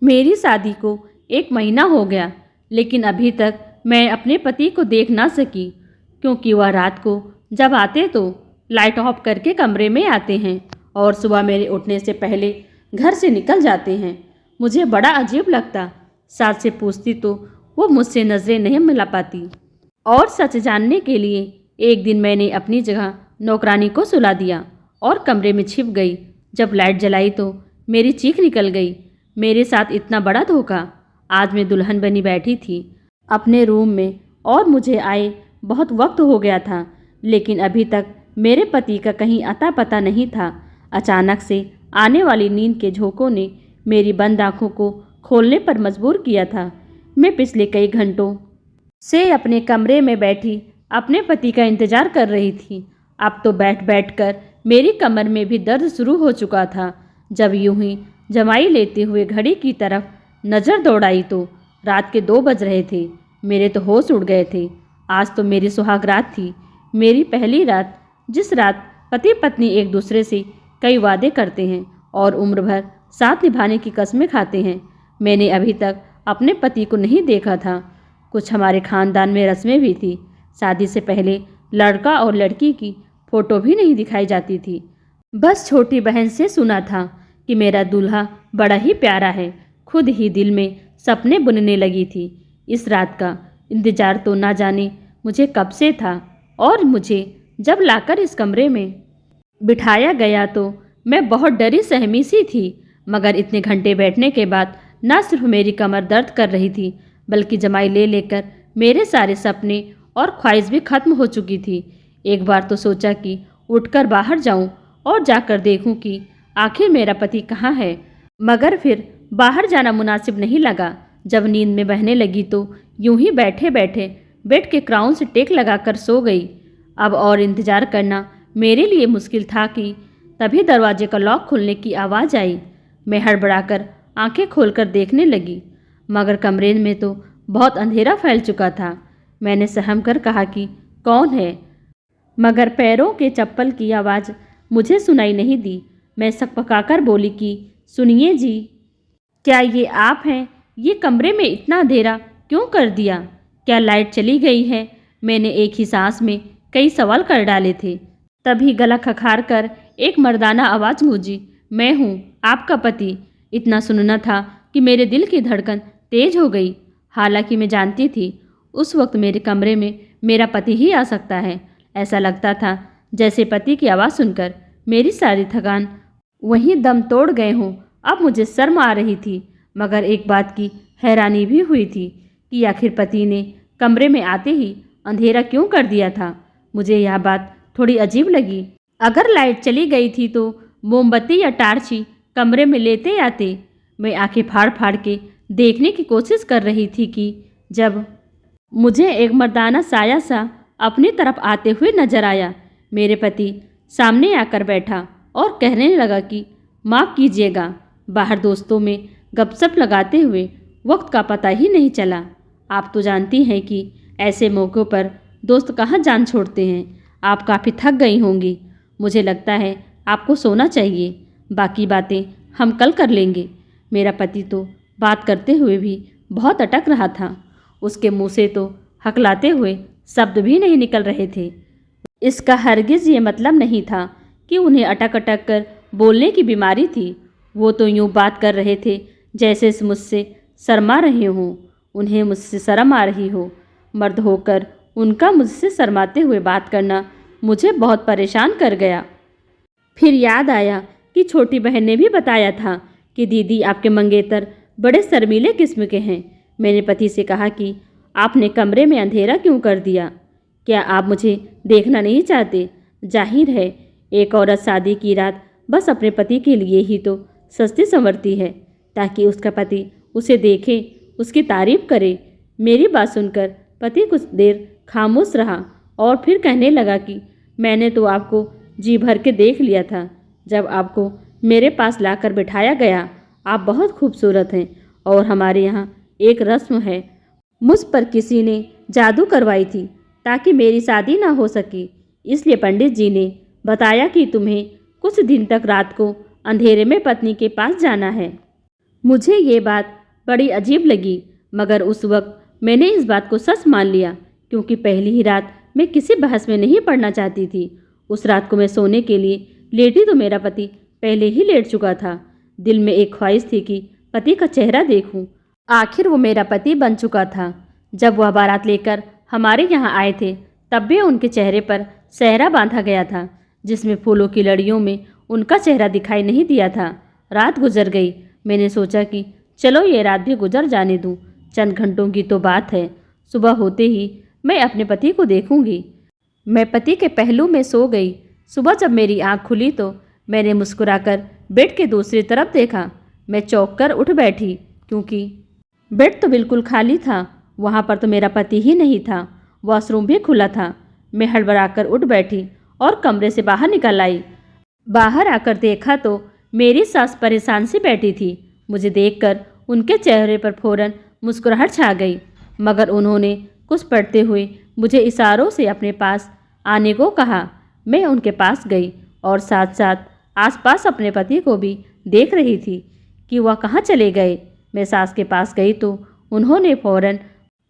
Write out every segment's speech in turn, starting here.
मेरी शादी को 1 महीना हो गया, लेकिन अभी तक मैं अपने पति को देख ना सकी, क्योंकि वह रात को जब आते तो लाइट ऑफ करके कमरे में आते हैं और सुबह मेरे उठने से पहले घर से निकल जाते हैं। मुझे बड़ा अजीब लगता। सास से पूछती तो वो मुझसे नज़रें नहीं मिला पाती। और सच जानने के लिए एक दिन मैंने अपनी जगह नौकरानी को सुला दिया और कमरे में छिप गई। जब लाइट जलाई तो मेरी चीख निकल गई। मेरे साथ इतना बड़ा धोखा। आज मैं दुल्हन बनी बैठी थी अपने रूम में और मुझे आए बहुत वक्त हो गया था, लेकिन अभी तक मेरे पति का कहीं अता पता नहीं था। अचानक से आने वाली नींद के झोंकों ने मेरी बंद आँखों को खोलने पर मजबूर किया था। मैं पिछले कई घंटों से अपने कमरे में बैठी अपने पति का इंतजार कर रही थी। अब तो बैठ बैठ कर मेरी कमर में भी दर्द शुरू हो चुका था। जब यूं ही जमाई लेते हुए घड़ी की तरफ नज़र दौड़ाई तो रात के 2 बज रहे थे। मेरे तो होश उड़ गए थे। आज तो मेरी सुहाग रात थी, मेरी पहली रात, जिस रात पति पत्नी एक दूसरे से कई वादे करते हैं और उम्र भर साथ निभाने की कस्में खाते हैं। मैंने अभी तक अपने पति को नहीं देखा था। कुछ हमारे खानदान में रस्में भी थी। शादी से पहले लड़का और लड़की की फ़ोटो भी नहीं दिखाई जाती थी। बस छोटी बहन से सुना था कि मेरा दूल्हा बड़ा ही प्यारा है। खुद ही दिल में सपने बुनने लगी थी। इस रात का इंतजार तो ना जाने मुझे कब से था। और मुझे जब लाकर इस कमरे में बिठाया गया तो मैं बहुत डरी सहमी सी थी। मगर इतने घंटे बैठने के बाद न सिर्फ मेरी कमर दर्द कर रही थी, बल्कि जमाई ले लेकर मेरे सारे सपने और ख्वाहिश भी खत्म हो चुकी थी। एक बार तो सोचा कि उठकर बाहर जाऊं और जाकर देखूं कि आखिर मेरा पति कहाँ है, मगर फिर बाहर जाना मुनासिब नहीं लगा। जब नींद में बहने लगी तो यूं ही बैठे बैठे बेड के क्राउन से टेक लगाकर सो गई। अब और इंतजार करना मेरे लिए मुश्किल था कि तभी दरवाजे का लॉक खुलने की आवाज़ आई। मैं हड़बड़ाकर आंखें खोलकर देखने लगी, मगर कमरे में तो बहुत अंधेरा फैल चुका था। मैंने सहम कर कहा कि कौन है, मगर पैरों के चप्पल की आवाज़ मुझे सुनाई नहीं दी। मैं सकपकाकर बोली कि सुनिए जी, क्या ये आप हैं? ये कमरे में इतना अंधेरा क्यों कर दिया? क्या लाइट चली गई है? मैंने एक ही सांस में कई सवाल कर डाले थे। तभी गला खखार कर एक मर्दाना आवाज़ गूंजी, मैं हूँ आपका पति। इतना सुनना था कि मेरे दिल की धड़कन तेज हो गई। हालांकि मैं जानती थी उस वक्त मेरे कमरे में मेरा पति ही आ सकता है। ऐसा लगता था जैसे पति की आवाज़ सुनकर मेरी सारी थकान वहीं दम तोड़ गए हों। अब मुझे शर्म आ रही थी, मगर एक बात की हैरानी भी हुई थी कि आखिर पति ने कमरे में आते ही अंधेरा क्यों कर दिया था। मुझे यह बात थोड़ी अजीब लगी। अगर लाइट चली गई थी तो मोमबत्ती या टार्च कमरे में लेते आते। मैं आंखें फाड़ फाड़ के देखने की कोशिश कर रही थी कि जब मुझे एक मर्दाना साया सा अपनी तरफ आते हुए नजर आया। मेरे पति सामने आकर बैठा और कहने लगा कि माफ़ कीजिएगा। बाहर दोस्तों में गपशप लगाते हुए वक्त का पता ही नहीं चला। आप तो जानती हैं कि ऐसे मौक़ों पर दोस्त कहाँ जान छोड़ते हैं। आप काफ़ी थक गई होंगी। मुझे लगता है आपको सोना चाहिए। बाकी बातें हम कल कर लेंगे। मेरा पति तो बात करते हुए भी बहुत अटक रहा था। उसके मुंह से तो हकलाते हुए शब्द भी नहीं निकल रहे थे। इसका हरगिज़ ये मतलब नहीं था कि उन्हें अटक अटक कर बोलने की बीमारी थी। वो तो यूँ बात कर रहे थे जैसे मुझसे शर्मा रहे हों, उन्हें मुझसे शर्म आ रही हो। मर्द होकर उनका मुझसे शर्माते हुए बात करना मुझे बहुत परेशान कर गया। फिर याद आया कि छोटी बहन ने भी बताया था कि दीदी आपके मंगेतर बड़े शर्मीले किस्म के हैं। मैंने पति से कहा कि आपने कमरे में अंधेरा क्यों कर दिया? क्या आप मुझे देखना नहीं चाहते? जाहिर है एक औरत शादी की रात बस अपने पति के लिए ही तो सजती संवरती है, ताकि उसका पति उसे देखे, उसकी तारीफ करे। मेरी बात सुनकर पति कुछ देर खामोश रहा और फिर कहने लगा कि मैंने तो आपको जी भर के देख लिया था जब आपको मेरे पास लाकर बिठाया गया। आप बहुत खूबसूरत हैं और हमारे यहाँ एक रस्म है, मुझ पर किसी ने जादू करवाई थी ताकि मेरी शादी ना हो सके। इसलिए पंडित जी ने बताया कि तुम्हें कुछ दिन तक रात को अंधेरे में पत्नी के पास जाना है। मुझे ये बात बड़ी अजीब लगी, मगर उस वक्त मैंने इस बात को सच मान लिया, क्योंकि पहली ही रात मैं किसी बहस में नहीं पड़ना चाहती थी। उस रात को मैं सोने के लिए लेटी तो मेरा पति पहले ही लेट चुका था। दिल में एक ख्वाहिश थी कि पति का चेहरा देखूं। आखिर वो मेरा पति बन चुका था। जब वह बारात लेकर हमारे यहाँ आए थे, तब भी उनके चेहरे पर सेहरा बांधा गया था, जिसमें फूलों की लड़ियों में उनका चेहरा दिखाई नहीं दिया था। रात गुजर गई। मैंने सोचा कि चलो ये रात भी गुजर जाने दूं। चंद घंटों की तो बात है। सुबह होते ही मैं अपने पति को देखूंगी। मैं पति के पहलू में सो गई। सुबह जब मेरी आंख खुली तो मैंने मुस्कुराकर बेड के दूसरी तरफ देखा। मैं चौंक कर उठ बैठी, क्योंकि बेड तो बिल्कुल खाली था। वहाँ पर तो मेरा पति ही नहीं था। वॉशरूम भी खुला था। मैं हड़बड़ाकर उठ बैठी और कमरे से बाहर निकल आई। बाहर आकर देखा तो मेरी सास परेशान सी बैठी थी। मुझे देखकर उनके चेहरे पर फौरन मुस्कुराहट छा गई, मगर उन्होंने कुछ पढ़ते हुए मुझे इशारों से अपने पास आने को कहा। मैं उनके पास गई और साथ साथ आसपास अपने पति को भी देख रही थी कि वह कहाँ चले गए। मैं सास के पास गई तो उन्होंने फौरन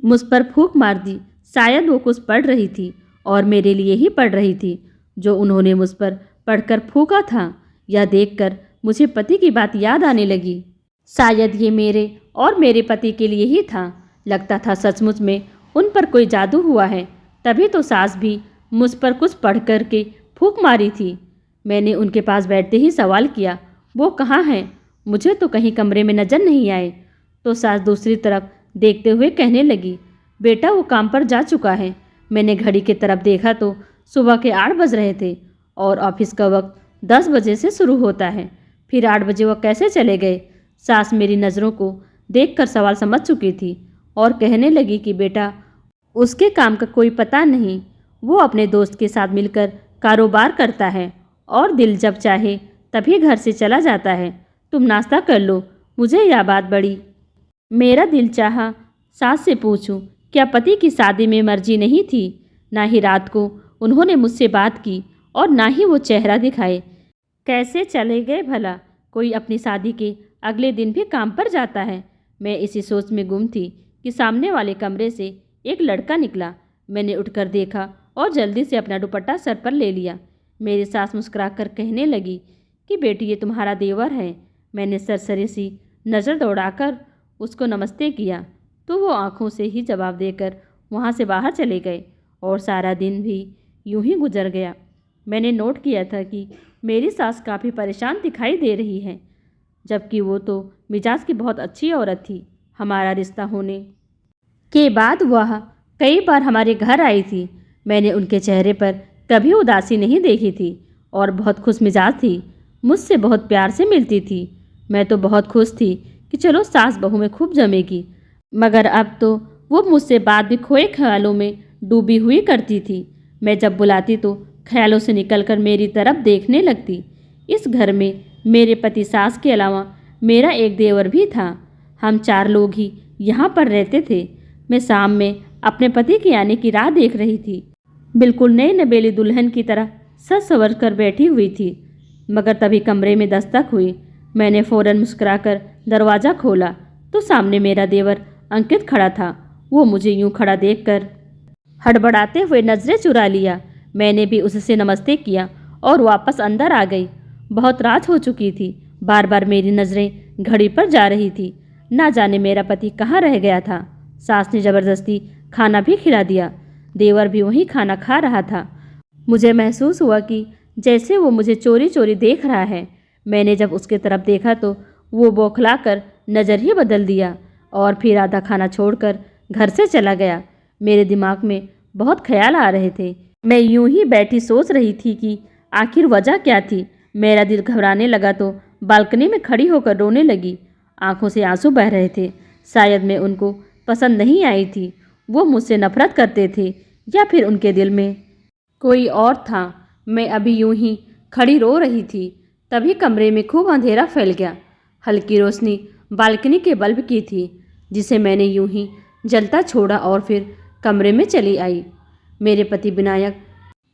मुझ पर फूंक मार दी। शायद वो कुछ पढ़ रही थी और मेरे लिए ही पढ़ रही थी। जो उन्होंने मुझ पर पढ़कर फूंका था, यह देखकर मुझे पति की बात याद आने लगी। शायद ये मेरे और मेरे पति के लिए ही था। लगता था सचमुच में उन पर कोई जादू हुआ है, तभी तो सास भी मुझ पर कुछ पढ़ कर के फूंक मारी थी। मैंने उनके पास बैठते ही सवाल किया, वो कहाँ हैं? मुझे तो कहीं कमरे में नजर नहीं आए। तो सास दूसरी तरफ देखते हुए कहने लगी, बेटा वो काम पर जा चुका है। मैंने घड़ी की तरफ देखा तो सुबह के 8 बज रहे थे और ऑफिस का वक्त 10 बजे से शुरू होता है। फिर 8 बजे वह कैसे चले गए? सास मेरी नज़रों को देखकर सवाल समझ चुकी थी और कहने लगी कि बेटा, उसके काम का कोई पता नहीं। वो अपने दोस्त के साथ मिलकर कारोबार करता है और दिल जब चाहे तभी घर से चला जाता है। तुम नाश्ता कर लो। मुझे यह बात बड़ी मेरा दिल चाहा सास से पूछूं, क्या पति की शादी में मर्जी नहीं थी? ना ही रात को उन्होंने मुझसे बात की और ना ही वो चेहरा दिखाए। कैसे चले गए भला? कोई अपनी शादी के अगले दिन भी काम पर जाता है। मैं इसी सोच में गुम थी कि सामने वाले कमरे से एक लड़का निकला। मैंने उठकर देखा और जल्दी से अपना दुपट्टा सर पर ले लिया। मेरी सास मुस्कुराकर कहने लगी कि बेटी, ये तुम्हारा देवर है। मैंने सरसरी सी नज़र दौड़ाकर उसको नमस्ते किया तो वो आंखों से ही जवाब देकर वहाँ से बाहर चले गए और सारा दिन भी यूं ही गुजर गया। मैंने नोट किया था कि मेरी सास काफ़ी परेशान दिखाई दे रही है, जबकि वो तो मिजाज की बहुत अच्छी औरत थी। हमारा रिश्ता होने के बाद वह कई बार हमारे घर आई थी। मैंने उनके चेहरे पर कभी उदासी नहीं देखी थी और बहुत खुश मिजाज थी। मुझसे बहुत प्यार से मिलती थी। मैं तो बहुत खुश थी कि चलो सास बहू में खूब जमेगी, मगर अब तो वो मुझसे बाद भी खोए ख्यालों में डूबी हुई करती थी। मैं जब बुलाती तो ख्यालों से निकलकर मेरी तरफ देखने लगती। इस घर में मेरे पति सास के अलावा मेरा एक देवर भी था। हम 4 लोग ही यहाँ पर रहते थे। मैं शाम में अपने पति के आने की राह देख रही थी। बिल्कुल नई नवेली दुल्हन की तरह सज संवर कर बैठी हुई थी, मगर तभी कमरे में दस्तक हुई। मैंने फ़ौरन मुस्कुराकर दरवाज़ा खोला तो सामने मेरा देवर अंकित खड़ा था। वो मुझे यूं खड़ा देखकर हड़बड़ाते हुए नज़रें चुरा लिया। मैंने भी उससे नमस्ते किया और वापस अंदर आ गई। बहुत रात हो चुकी थी। बार बार मेरी नज़रें घड़ी पर जा रही थी। ना जाने मेरा पति कहाँ रह गया था। सास ने ज़बरदस्ती खाना भी खिला दिया। देवर भी वहीं खाना खा रहा था। मुझे महसूस हुआ कि जैसे वो मुझे चोरी चोरी देख रहा है। मैंने जब उसके तरफ देखा तो वो बौखलाकर नज़र ही बदल दिया और फिर आधा खाना छोड़कर घर से चला गया। मेरे दिमाग में बहुत ख्याल आ रहे थे। मैं यूं ही बैठी सोच रही थी कि आखिर वजह क्या थी। मेरा दिल घबराने लगा तो बालकनी में खड़ी होकर रोने लगी। आंखों से आंसू बह रहे थे। शायद मैं उनको पसंद नहीं आई थी। वो मुझसे नफरत करते थे या फिर उनके दिल में कोई और था। मैं अभी यूं ही खड़ी रो रही थी, तभी कमरे में खूब अंधेरा फैल गया। हल्की रोशनी बालकनी के बल्ब की थी, जिसे मैंने यूं ही जलता छोड़ा और फिर कमरे में चली आई। मेरे पति विनायक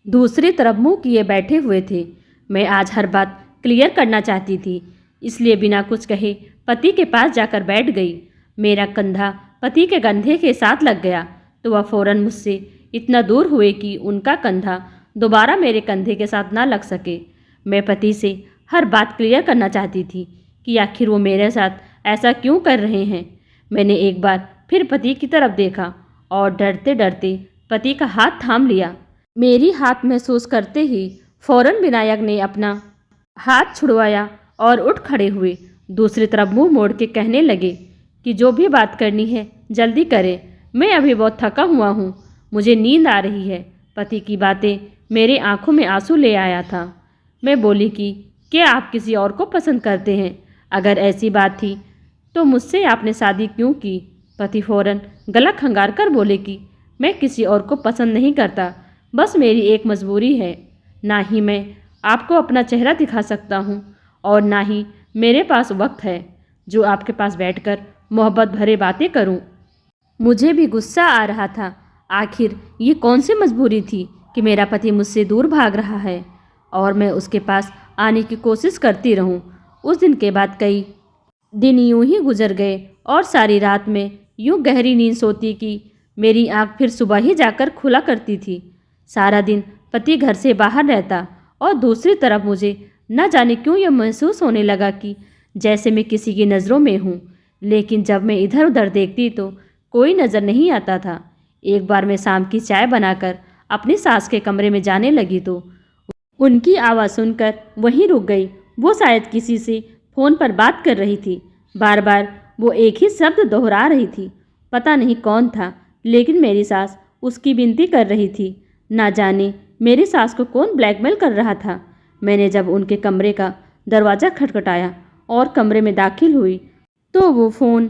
दूसरी तरफ मुंह किए बैठे हुए थे। मैं आज हर बात क्लियर करना चाहती थी, इसलिए बिना कुछ कहे पति के पास जाकर बैठ गई। मेरा कंधा पति के कंधे के साथ लग गया तो वह फौरन मुझसे इतना दूर हुए कि उनका कंधा दोबारा मेरे कंधे के साथ ना लग सके। मैं पति से हर बात क्लियर करना चाहती थी कि आखिर वो मेरे साथ ऐसा क्यों कर रहे हैं। मैंने एक बार फिर पति की तरफ देखा और डरते डरते पति का हाथ थाम लिया। मेरी हाथ महसूस करते ही फौरन विनायक ने अपना हाथ छुड़वाया और उठ खड़े हुए। दूसरी तरफ मुंह मोड़ के कहने लगे कि जो भी बात करनी है जल्दी करें, मैं अभी बहुत थका हुआ हूँ, मुझे नींद आ रही है। पति की बातें मेरे आंखों में आंसू ले आया था। मैं बोली कि क्या आप किसी और को पसंद करते हैं? अगर ऐसी बात थी तो मुझसे आपने शादी क्यों की? पति फौरन गला खंगार कर बोले कि मैं किसी और को पसंद नहीं करता, बस मेरी एक मजबूरी है। ना ही मैं आपको अपना चेहरा दिखा सकता हूँ और ना ही मेरे पास वक्त है जो आपके पास बैठकर मोहब्बत भरे बातें करूँ। मुझे भी गुस्सा आ रहा था। आखिर ये कौन सी मजबूरी थी कि मेरा पति मुझसे दूर भाग रहा है और मैं उसके पास आने की कोशिश करती रहूं। उस दिन के बाद कई दिन यूं ही गुजर गए और सारी रात में यूं गहरी नींद सोती कि मेरी आंख फिर सुबह ही जाकर खुला करती थी। सारा दिन पति घर से बाहर रहता और दूसरी तरफ मुझे न जाने क्यों यह महसूस होने लगा कि जैसे मैं किसी की नज़रों में हूँ। लेकिन जब मैं इधर उधर देखती तो कोई नज़र नहीं आता था। एक बार मैं शाम की चाय बनाकर अपनी सास के कमरे में जाने लगी तो उनकी आवाज़ सुनकर वहीं रुक गई। वो शायद किसी से फ़ोन पर बात कर रही थी। बार बार वो एक ही शब्द दोहरा रही थी। पता नहीं कौन था, लेकिन मेरी सास उसकी विनती कर रही थी। ना जाने मेरी सास को कौन ब्लैकमेल कर रहा था। मैंने जब उनके कमरे का दरवाज़ा खटखटाया और कमरे में दाखिल हुई तो वो फ़ोन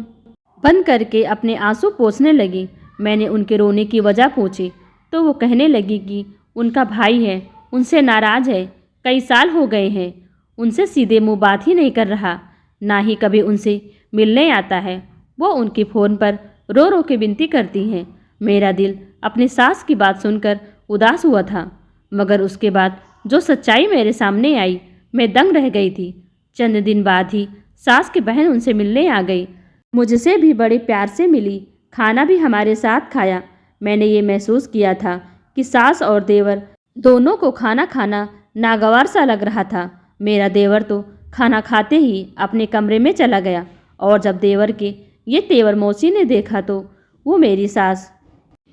बंद करके अपने आंसू पोंछने लगी। मैंने उनके रोने की वजह पूछी तो वो कहने लगी कि उनका भाई है, उनसे नाराज़ है, कई साल हो गए हैं, उनसे सीधे मुंह बात ही नहीं कर रहा, ना ही कभी उनसे मिलने आता है। वो उनकी फ़ोन पर रो रो के विनती करती हैं। मेरा दिल अपनी सास की बात सुनकर उदास हुआ था, मगर उसके बाद जो सच्चाई मेरे सामने आई मैं दंग रह गई थी। चंद दिन बाद ही सास की बहन उनसे मिलने आ गई। मुझसे भी बड़े प्यार से मिली, खाना भी हमारे साथ खाया। मैंने ये महसूस किया था कि सास और देवर दोनों को खाना खाना नागवार सा लग रहा था। मेरा देवर तो खाना खाते ही अपने कमरे में चला गया और जब देवर के ये तेवर मौसी ने देखा तो वो मेरी सास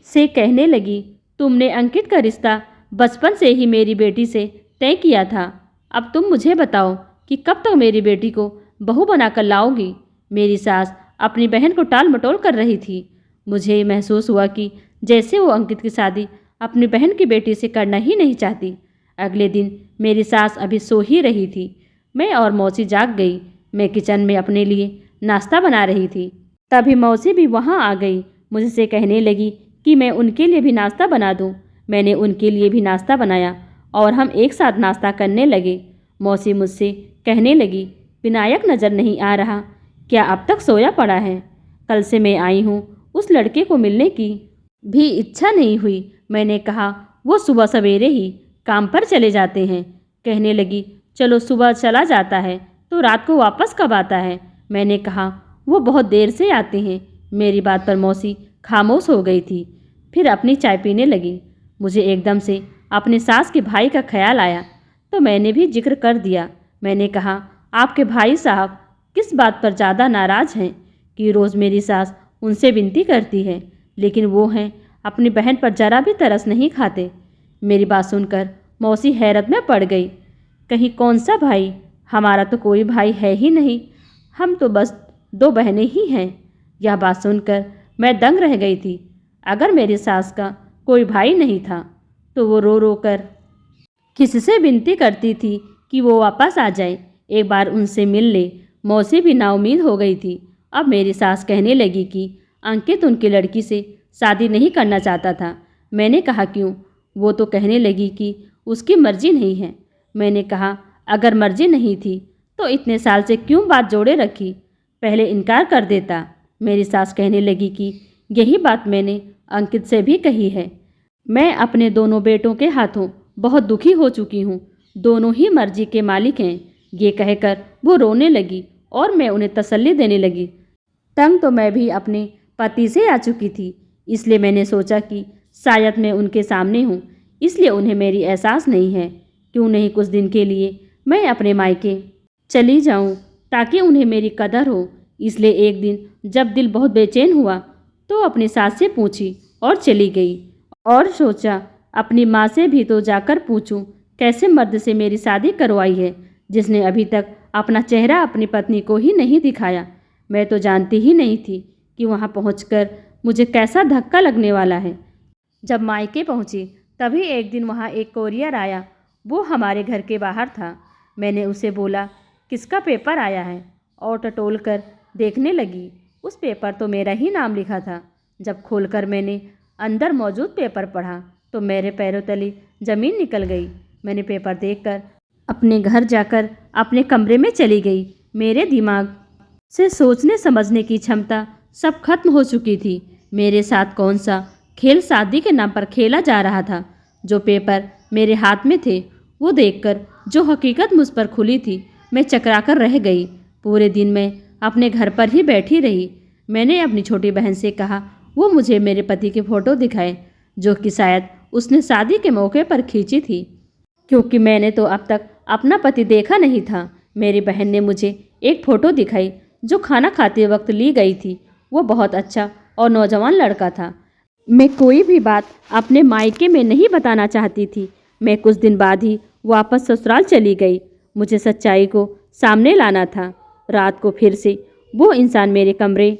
से कहने लगी, तुमने अंकित का रिश्ता बचपन से ही मेरी बेटी से तय किया था। अब तुम मुझे बताओ कि कब तक मेरी बेटी को बहू बनाकर लाओगी। मेरी सास अपनी बहन को टाल मटोल कर रही थी। मुझे महसूस हुआ कि जैसे वो अंकित की शादी अपनी बहन की बेटी से करना ही नहीं चाहती। अगले दिन मेरी सास अभी सो ही रही थी। मैं और मौसी जाग गई। मैं किचन में अपने लिए नाश्ता बना रही थी। तभी मौसी भी वहाँ आ गई। मुझसे कहने लगी कि मैं उनके लिए भी नाश्ता बना दूँ। मैंने उनके लिए भी नाश्ता बनाया और हम एक साथ नाश्ता करने लगे। मौसी मुझसे कहने लगी, विनायक नज़र नहीं आ रहा, क्या अब तक सोया पड़ा है? कल से मैं आई हूँ, उस लड़के को मिलने की भी इच्छा नहीं हुई। मैंने कहा वो सुबह सवेरे ही काम पर चले जाते हैं। कहने लगी, चलो सुबह चला जाता है तो रात को वापस कब आता है? मैंने कहा वो बहुत देर से आते हैं। मेरी बात पर मौसी खामोश हो गई थी, फिर अपनी चाय पीने लगी। मुझे एकदम से अपने सास के भाई का ख्याल आया तो मैंने भी जिक्र कर दिया। मैंने कहा, आपके भाई साहब किस बात पर ज़्यादा नाराज़ हैं कि रोज़ मेरी सास उनसे विनती करती है, लेकिन वो हैं अपनी बहन पर जरा भी तरस नहीं खाते। मेरी बात सुनकर मौसी हैरत में पड़ गई। कहीं कौन सा भाई? हमारा तो कोई भाई है ही नहीं, हम तो बस 2 बहनें ही हैं। यह बात सुनकर मैं दंग रह गई थी। अगर मेरी सास का कोई भाई नहीं था तो वो रो रो कर किससे विनती करती थी कि वो वापस आ जाए, एक बार उनसे मिल ले। मौसी भी नाउमीद हो गई थी। अब मेरी सास कहने लगी कि अंकित उनकी लड़की से शादी नहीं करना चाहता था। मैंने कहा क्यों? वो तो कहने लगी कि उसकी मर्जी नहीं है। मैंने कहा अगर मर्जी नहीं थी तो इतने साल से क्यों बात जोड़े रखी, पहले इनकार कर देता। मेरी सास कहने लगी कि यही बात मैंने अंकित से भी कही है। मैं अपने दोनों बेटों के हाथों बहुत दुखी हो चुकी हूँ, दोनों ही मर्जी के मालिक हैं। ये कहकर वो रोने लगी और मैं उन्हें तसल्ली देने लगी। तंग तो मैं भी अपने पति से आ चुकी थी, इसलिए मैंने सोचा कि शायद मैं उनके सामने हूँ, इसलिए उन्हें मेरी एहसास नहीं है। क्यों नहीं कुछ दिन के लिए मैं अपने मायके चली जाऊँ ताकि उन्हें मेरी कदर हो। इसलिए एक दिन जब दिल बहुत बेचैन हुआ तो अपनी सास से पूछी और चली गई, और सोचा अपनी माँ से भी तो जाकर पूछूं कैसे मर्द से मेरी शादी करवाई है जिसने अभी तक अपना चेहरा अपनी पत्नी को ही नहीं दिखाया। मैं तो जानती ही नहीं थी कि वहाँ पहुँचकर मुझे कैसा धक्का लगने वाला है। जब मायके पहुँची तभी एक दिन वहाँ एक कोरियर आया। वो हमारे घर के बाहर था। मैंने उसे बोला किसका पेपर आया है, और टटोल कर देखने लगी। उस पेपर तो मेरा ही नाम लिखा था। जब खोलकर मैंने अंदर मौजूद पेपर पढ़ा तो मेरे पैरों तले ज़मीन निकल गई। मैंने पेपर देखकर अपने घर जाकर अपने कमरे में चली गई। मेरे दिमाग से सोचने समझने की क्षमता सब खत्म हो चुकी थी। मेरे साथ कौन सा खेल शादी के नाम पर खेला जा रहा था। जो पेपर मेरे हाथ में थे वो देखकर जो हकीकत मुझ पर खुली थी, मैं चकराकर रह गई। पूरे दिन मैं अपने घर पर ही बैठी रही। मैंने अपनी छोटी बहन से कहा वो मुझे मेरे पति की फ़ोटो दिखाए, जो कि शायद उसने शादी के मौके पर खींची थी, क्योंकि मैंने तो अब तक अपना पति देखा नहीं था। मेरी बहन ने मुझे एक फ़ोटो दिखाई जो खाना खाते वक्त ली गई थी। वो बहुत अच्छा और नौजवान लड़का था। मैं कोई भी बात अपने मायके में नहीं बताना चाहती थी। मैं कुछ दिन बाद ही वापस ससुराल चली गई। मुझे सच्चाई को सामने लाना था। रात को फिर से वो इंसान मेरे कमरे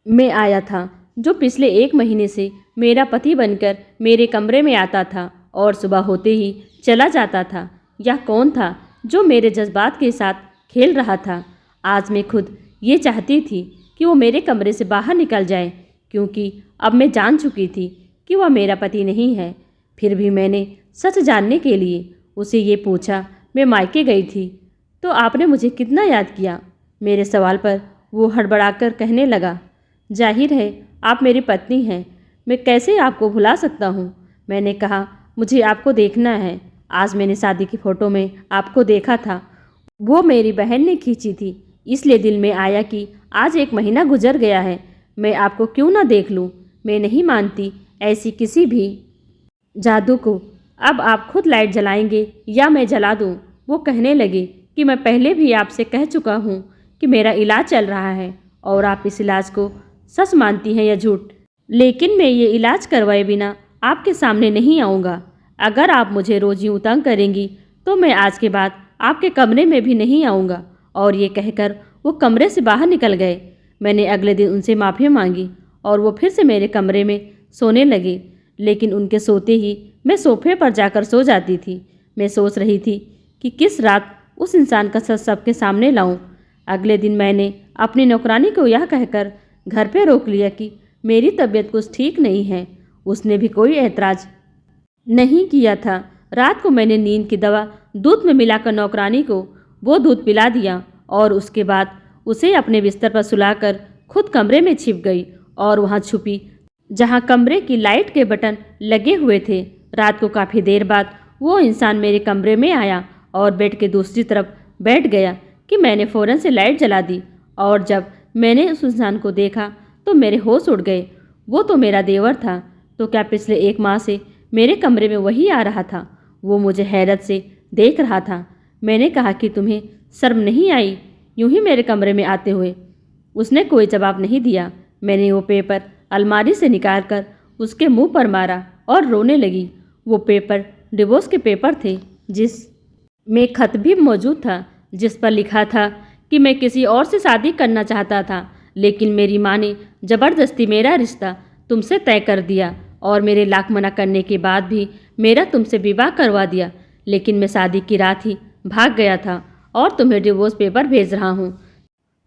में आया था जो पिछले 1 महीने से मेरा पति बनकर मेरे कमरे में आता था और सुबह होते ही चला जाता था। यह कौन था जो मेरे जज्बात के साथ खेल रहा था? आज मैं खुद ये चाहती थी कि वो मेरे कमरे से बाहर निकल जाए, क्योंकि अब मैं जान चुकी थी कि वह मेरा पति नहीं है। फिर भी मैंने सच जानने के लिए उसे ये पूछा, मैं मायके गई थी तो आपने मुझे कितना याद किया? मेरे सवाल पर वो हड़बड़ाकर कहने लगा, जाहिर है आप मेरी पत्नी हैं, मैं कैसे आपको भुला सकता हूँ। मैंने कहा मुझे आपको देखना है। आज मैंने शादी की फ़ोटो में आपको देखा था। वो मेरी बहन ने खींची थी, इसलिए दिल में आया कि आज 1 महीना गुजर गया है, मैं आपको क्यों ना देख लूँ। मैं नहीं मानती ऐसी किसी भी जादू को। अब आप खुद लाइट जलाएंगे या मैं जला दूँ? वो कहने लगे कि मैं पहले भी आपसे कह चुका हूँ कि मेरा इलाज चल रहा है और आप इस इलाज को सच मानती हैं या झूठ। लेकिन मैं ये इलाज करवाए बिना आपके सामने नहीं आऊँगा। अगर आप मुझे रोज़ यूँ तंग करेंगी तो मैं आज के बाद आपके कमरे में भी नहीं आऊँगा। और ये कहकर वो कमरे से बाहर निकल गए। मैंने अगले दिन उनसे माफ़ी मांगी और वो फिर से मेरे कमरे में सोने लगे। लेकिन उनके सोते ही मैं सोफे पर जाकर सो जाती थी। मैं सोच रही थी कि किस रात उस इंसान का सच सबके सामने लाऊं। अगले दिन मैंने अपनी नौकरानी को यह कहकर घर पे रोक लिया कि मेरी तबीयत कुछ ठीक नहीं है। उसने भी कोई ऐतराज़ नहीं किया था। रात को मैंने नींद की दवा दूध में मिलाकर नौकरानी को वो दूध पिला दिया और उसके बाद उसे अपने बिस्तर पर सुलाकर खुद कमरे में छिप गई और वहाँ छुपी जहाँ कमरे की लाइट के बटन लगे हुए थे। रात को काफ़ी देर बाद वो इंसान मेरे कमरे में आया और बेड के दूसरी तरफ बैठ गया कि मैंने फ़ौरन से लाइट जला दी। और जब मैंने उस इंसान को देखा तो मेरे होश उड़ गए। वो तो मेरा देवर था। तो क्या पिछले 1 माह से मेरे कमरे में वही आ रहा था? वो मुझे हैरत से देख रहा था। मैंने कहा कि तुम्हें शर्म नहीं आई यूं ही मेरे कमरे में आते हुए? उसने कोई जवाब नहीं दिया। मैंने वो पेपर अलमारी से निकाल कर उसके मुंह पर मारा और रोने लगी। वो पेपर डिवोर्स के पेपर थे, जिस में खत भी मौजूद था जिस पर लिखा था कि मैं किसी और से शादी करना चाहता था, लेकिन मेरी माँ ने ज़बरदस्ती मेरा रिश्ता तुमसे तय कर दिया और मेरे लाख मना करने के बाद भी मेरा तुमसे विवाह करवा दिया। लेकिन मैं शादी की रात ही भाग गया था और तुम्हें डिवोर्स पेपर भेज रहा हूँ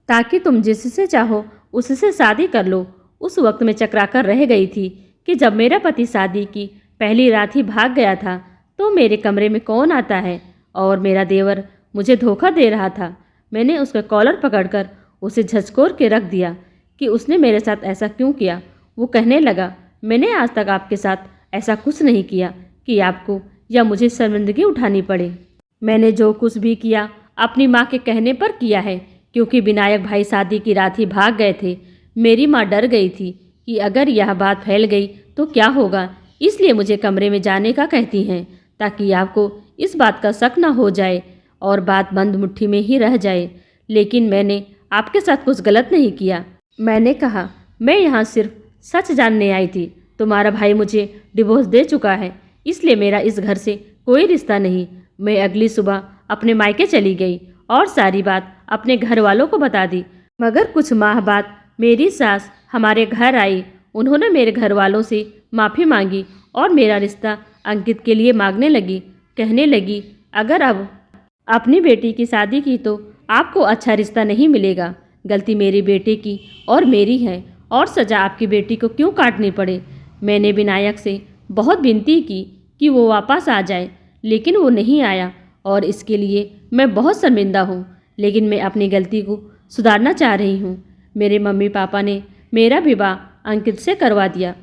ताकि तुम जिससे चाहो उससे शादी कर लो। उस वक्त मैं चकराकर रह गई थी कि जब मेरा पति शादी की पहली रात ही भाग गया था तो मेरे कमरे में कौन आता है, और मेरा देवर मुझे धोखा दे रहा था। मैंने उसका कॉलर पकड़कर उसे झकझोर के रख दिया कि उसने मेरे साथ ऐसा क्यों किया। वो कहने लगा, मैंने आज तक आपके साथ ऐसा कुछ नहीं किया कि आपको या मुझे शर्मिंदगी उठानी पड़े। मैंने जो कुछ भी किया अपनी माँ के कहने पर किया है, क्योंकि विनायक भाई शादी की रात ही भाग गए थे। मेरी माँ डर गई थी कि अगर यह बात फैल गई तो क्या होगा, इसलिए मुझे कमरे में जाने का कहती हैं ताकि आपको इस बात का शक न हो जाए और बात बंद मुट्ठी में ही रह जाए। लेकिन मैंने आपके साथ कुछ गलत नहीं किया। मैंने कहा, मैं यहाँ सिर्फ सच जानने आई थी। तुम्हारा भाई मुझे डिवोर्स दे चुका है, इसलिए मेरा इस घर से कोई रिश्ता नहीं। मैं अगली सुबह अपने मायके चली गई और सारी बात अपने घर वालों को बता दी। मगर कुछ माह बाद मेरी सास हमारे घर आई। उन्होंने मेरे घर वालों से माफ़ी मांगी और मेरा रिश्ता अंकित के लिए मांगने लगी। कहने लगी, अगर अब अपनी बेटी की शादी की तो आपको अच्छा रिश्ता नहीं मिलेगा। गलती मेरी बेटे की और मेरी है, और सज़ा आपकी बेटी को क्यों काटनी पड़े। मैंने विनायक से बहुत विनती की कि वो वापस आ जाए, लेकिन वो नहीं आया और इसके लिए मैं बहुत शर्मिंदा हूँ। लेकिन मैं अपनी गलती को सुधारना चाह रही हूँ। मेरे मम्मी पापा ने मेरा विवाह अंकित से करवा दिया।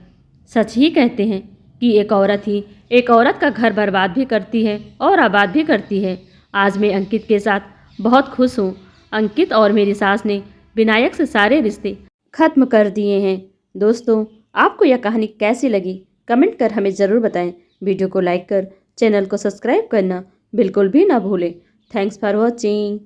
सच ही कहते हैं कि एक औरत ही एक औरत का घर बर्बाद भी करती है और आबाद भी करती है। आज मैं अंकित के साथ बहुत खुश हूँ। अंकित और मेरी सास ने विनायक से सारे रिश्ते खत्म कर दिए हैं। दोस्तों, आपको यह कहानी कैसी लगी कमेंट कर हमें ज़रूर बताएं। वीडियो को लाइक कर चैनल को सब्सक्राइब करना बिल्कुल भी ना भूलें। Thanks for watching.